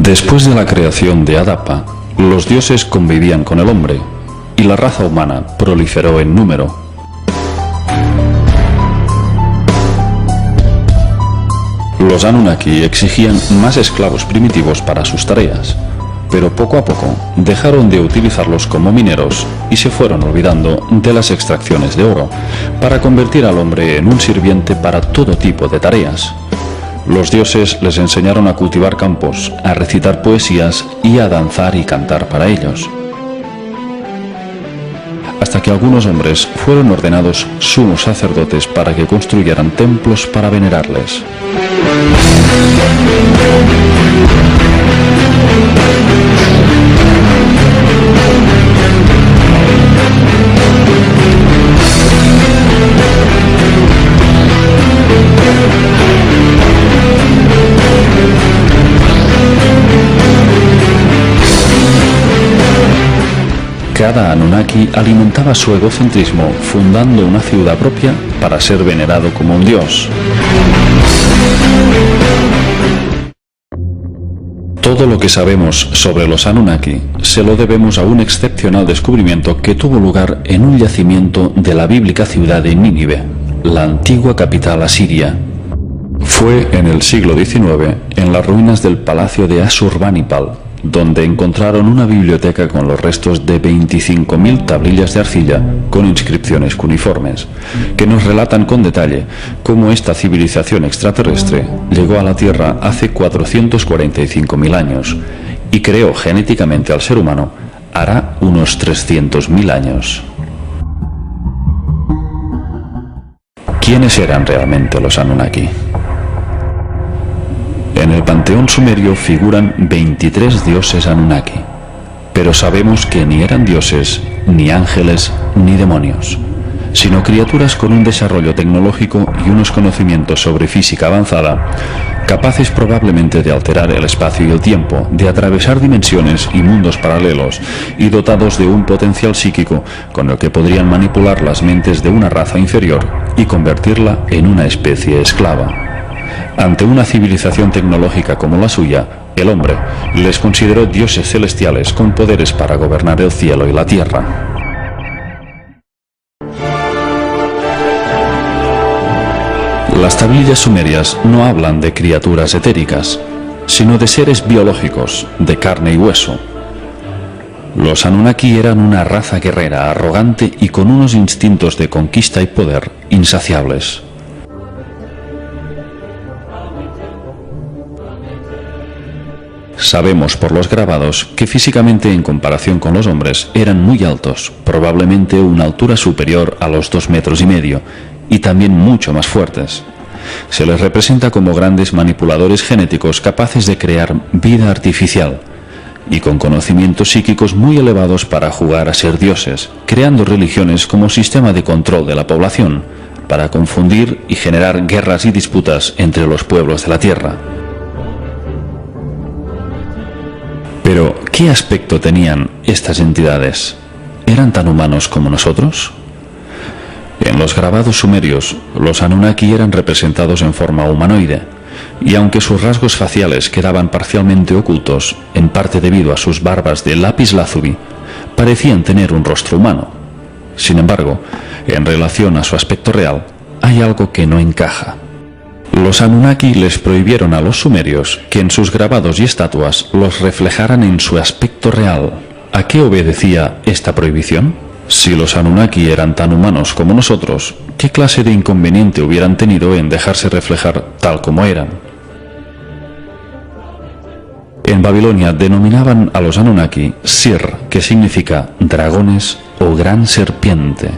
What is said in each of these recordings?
Después de la creación de Adapa, los dioses convivían con el hombre y la raza humana proliferó en número. Los Anunnaki exigían más esclavos primitivos para sus tareas, pero poco a poco dejaron de utilizarlos como mineros y se fueron olvidando de las extracciones de oro para convertir al hombre en un sirviente para todo tipo de tareas. Los dioses les enseñaron a cultivar campos, a recitar poesías y a danzar y cantar para ellos, hasta que algunos hombres fueron ordenados sumos sacerdotes para que construyeran templos para venerarles. Cada Anunnaki alimentaba su egocentrismo fundando una ciudad propia para ser venerado como un dios. Todo lo que sabemos sobre los Anunnaki se lo debemos a un excepcional descubrimiento que tuvo lugar en un yacimiento de la bíblica ciudad de Nínive, la antigua capital asiria. Fue en el siglo XIX, en las ruinas del palacio de Asurbanipal, donde encontraron una biblioteca con los restos de 25.000 tablillas de arcilla con inscripciones cuneiformes, que nos relatan con detalle cómo esta civilización extraterrestre llegó a la Tierra hace 445.000 años y creó genéticamente al ser humano hará unos 300.000 años. ¿Quiénes eran realmente los Anunnaki? En el panteón sumerio figuran 23 dioses Anunnaki, pero sabemos que ni eran dioses, ni ángeles, ni demonios, sino criaturas con un desarrollo tecnológico y unos conocimientos sobre física avanzada, capaces probablemente de alterar el espacio y el tiempo, de atravesar dimensiones y mundos paralelos, y dotados de un potencial psíquico con el que podrían manipular las mentes de una raza inferior y convertirla en una especie esclava. Ante una civilización tecnológica como la suya, el hombre les consideró dioses celestiales con poderes para gobernar el cielo y la tierra. Las tablillas sumerias no hablan de criaturas etéricas, sino de seres biológicos, de carne y hueso. Los Anunnaki eran una raza guerrera, arrogante y con unos instintos de conquista y poder insaciables. Sabemos por los grabados que físicamente en comparación con los hombres eran muy altos, probablemente una altura superior a los 2,5 metros, y también mucho más fuertes. Se les representa como grandes manipuladores genéticos capaces de crear vida artificial y con conocimientos psíquicos muy elevados para jugar a ser dioses, creando religiones como sistema de control de la población, para confundir y generar guerras y disputas entre los pueblos de la Tierra. Pero, ¿qué aspecto tenían estas entidades? ¿Eran tan humanos como nosotros? En los grabados sumerios, los Anunnaki eran representados en forma humanoide, y aunque sus rasgos faciales quedaban parcialmente ocultos, en parte debido a sus barbas de lapislázuli, parecían tener un rostro humano. Sin embargo, en relación a su aspecto real, hay algo que no encaja. Los Anunnaki les prohibieron a los sumerios que en sus grabados y estatuas los reflejaran en su aspecto real. ¿A qué obedecía esta prohibición? Si los Anunnaki eran tan humanos como nosotros, ¿qué clase de inconveniente hubieran tenido en dejarse reflejar tal como eran? En Babilonia denominaban a los Anunnaki Sir, que significa dragones o gran serpiente.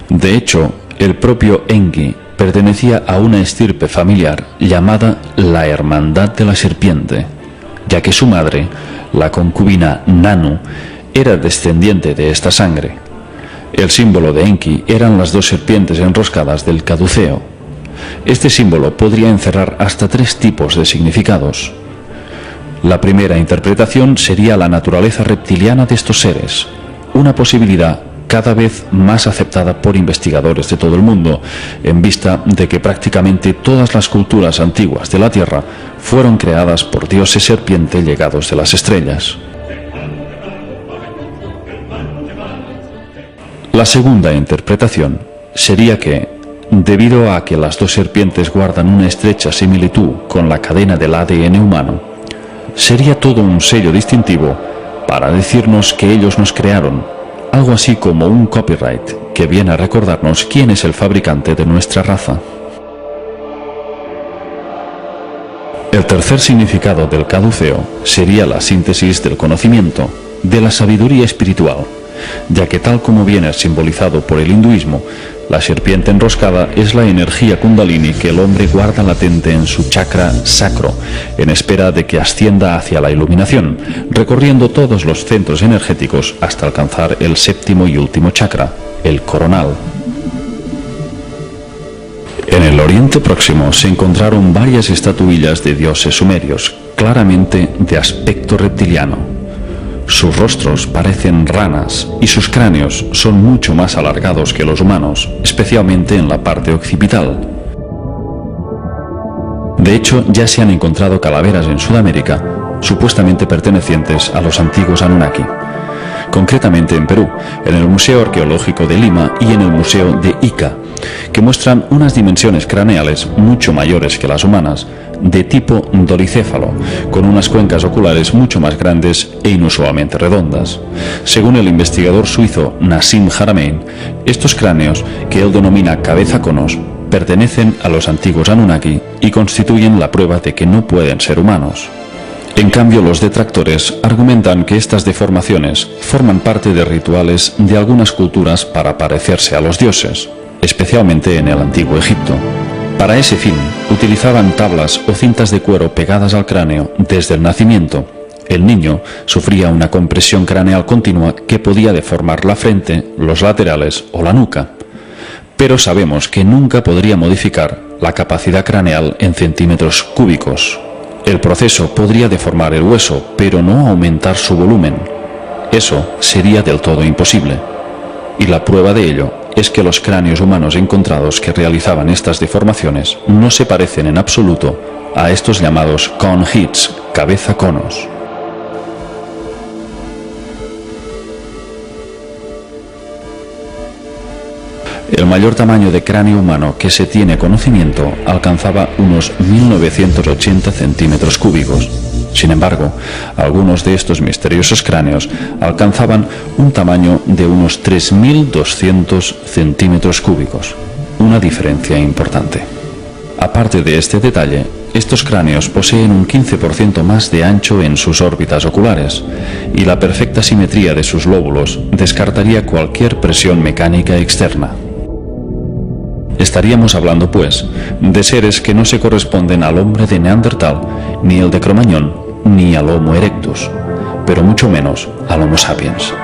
De hecho, el propio Enki pertenecía a una estirpe familiar llamada la Hermandad de la Serpiente, ya que su madre, la concubina Nanu, era descendiente de esta sangre. El símbolo de Enki eran las 2 serpientes enroscadas del caduceo. Este símbolo podría encerrar hasta 3 tipos de significados. La primera interpretación sería la naturaleza reptiliana de estos seres. Una posibilidad cada vez más aceptada por investigadores de todo el mundo, en vista de que prácticamente todas las culturas antiguas de la Tierra fueron creadas por dioses serpiente llegados de las estrellas. La segunda interpretación sería que, debido a que las dos serpientes guardan una estrecha similitud con la cadena del ADN humano, sería todo un sello distintivo para decirnos que ellos nos crearon, algo así como un copyright que viene a recordarnos quién es el fabricante de nuestra raza. El tercer significado del caduceo sería la síntesis del conocimiento, de la sabiduría espiritual, ya que tal como viene simbolizado por el hinduismo, la serpiente enroscada es la energía kundalini que el hombre guarda latente en su chakra sacro, en espera de que ascienda hacia la iluminación, recorriendo todos los centros energéticos hasta alcanzar el séptimo y último chakra, el coronal. En el Oriente Próximo se encontraron varias estatuillas de dioses sumerios, claramente de aspecto reptiliano. Sus rostros parecen ranas y sus cráneos son mucho más alargados que los humanos, especialmente en la parte occipital. De hecho, ya se han encontrado calaveras en Sudamérica, supuestamente pertenecientes a los antiguos Anunnaki. Concretamente en Perú, en el Museo Arqueológico de Lima y en el Museo de Ica, que muestran unas dimensiones craneales mucho mayores que las humanas, de tipo dolicéfalo, con unas cuencas oculares mucho más grandes e inusualmente redondas. Según el investigador suizo Nassim Haramein, estos cráneos, que él denomina cabeza conos, pertenecen a los antiguos Anunnaki y constituyen la prueba de que no pueden ser humanos. En cambio, los detractores argumentan que estas deformaciones forman parte de rituales de algunas culturas para parecerse a los dioses, especialmente en el antiguo Egipto. Para ese fin, utilizaban tablas o cintas de cuero pegadas al cráneo desde el nacimiento. El niño sufría una compresión craneal continua que podía deformar la frente, los laterales o la nuca. Pero sabemos que nunca podría modificar la capacidad craneal en centímetros cúbicos. El proceso podría deformar el hueso, pero no aumentar su volumen. Eso sería del todo imposible. Y la prueba de ello es que los cráneos humanos encontrados que realizaban estas deformaciones no se parecen en absoluto a estos llamados cone heads, cabeza conos. El mayor tamaño de cráneo humano que se tiene conocimiento alcanzaba unos 1980 centímetros cúbicos. Sin embargo, algunos de estos misteriosos cráneos alcanzaban un tamaño de unos 3.200 centímetros cúbicos, una diferencia importante. Aparte de este detalle, estos cráneos poseen un 15% más de ancho en sus órbitas oculares, y la perfecta simetría de sus lóbulos descartaría cualquier presión mecánica externa. Estaríamos hablando, pues, de seres que no se corresponden al hombre de Neandertal, ni el de Cro-Magnon, ni al Homo erectus, pero mucho menos al Homo sapiens.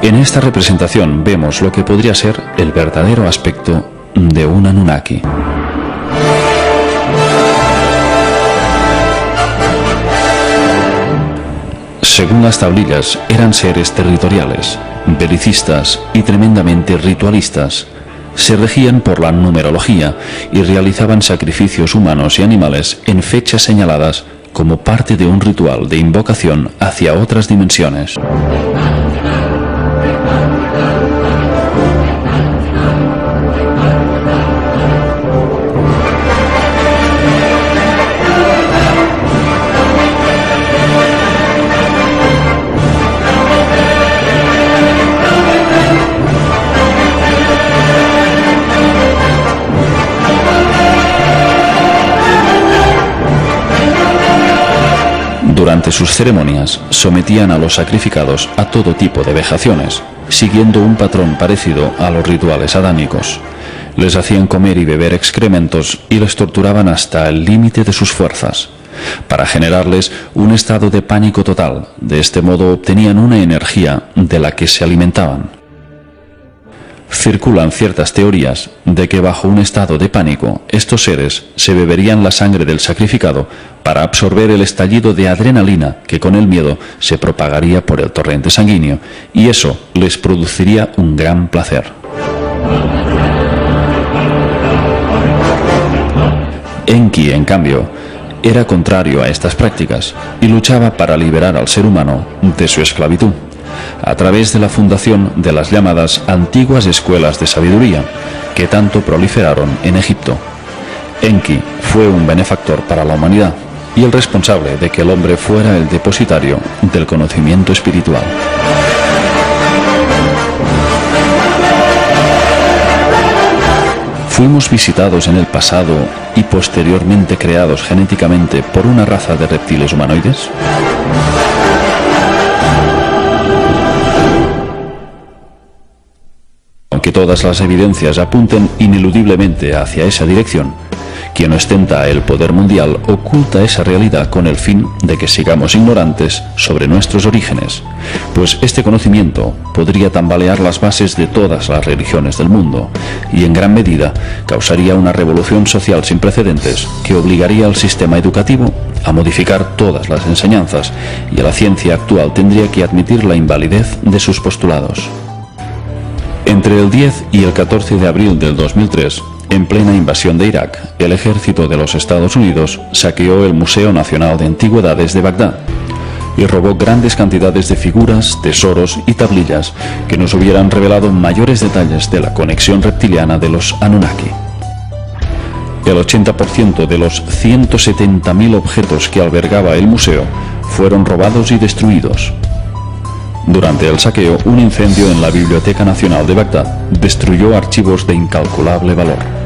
En esta representación vemos lo que podría ser el verdadero aspecto de un Anunnaki. Según las tablillas, eran seres territoriales, belicistas y tremendamente ritualistas. Se regían por la numerología y realizaban sacrificios humanos y animales en fechas señaladas como parte de un ritual de invocación hacia otras dimensiones. Durante sus ceremonias, sometían a los sacrificados a todo tipo de vejaciones, siguiendo un patrón parecido a los rituales adámicos. Les hacían comer y beber excrementos y les torturaban hasta el límite de sus fuerzas, para generarles un estado de pánico total. De este modo obtenían una energía de la que se alimentaban. Circulan ciertas teorías de que bajo un estado de pánico estos seres se beberían la sangre del sacrificado para absorber el estallido de adrenalina que con el miedo se propagaría por el torrente sanguíneo, y eso les produciría un gran placer. Enki, en cambio, era contrario a estas prácticas y luchaba para liberar al ser humano de su esclavitud, a través de la fundación de las llamadas antiguas escuelas de sabiduría, que tanto proliferaron en Egipto. Enki fue un benefactor para la humanidad y el responsable de que el hombre fuera el depositario del conocimiento espiritual. Fuimos visitados en el pasado y posteriormente creados genéticamente por una raza de reptiles humanoides. Aunque todas las evidencias apunten ineludiblemente hacia esa dirección, quien ostenta el poder mundial oculta esa realidad con el fin de que sigamos ignorantes sobre nuestros orígenes, pues este conocimiento podría tambalear las bases de todas las religiones del mundo y en gran medida causaría una revolución social sin precedentes que obligaría al sistema educativo a modificar todas las enseñanzas, y la ciencia actual tendría que admitir la invalidez de sus postulados. Entre el 10 y el 14 de abril del 2003, en plena invasión de Irak, el ejército de los Estados Unidos saqueó el Museo Nacional de Antigüedades de Bagdad y robó grandes cantidades de figuras, tesoros y tablillas que nos hubieran revelado mayores detalles de la conexión reptiliana de los Anunnaki. El 80% de los 170.000 objetos que albergaba el museo fueron robados y destruidos. Durante el saqueo, un incendio en la Biblioteca Nacional de Bagdad destruyó archivos de incalculable valor.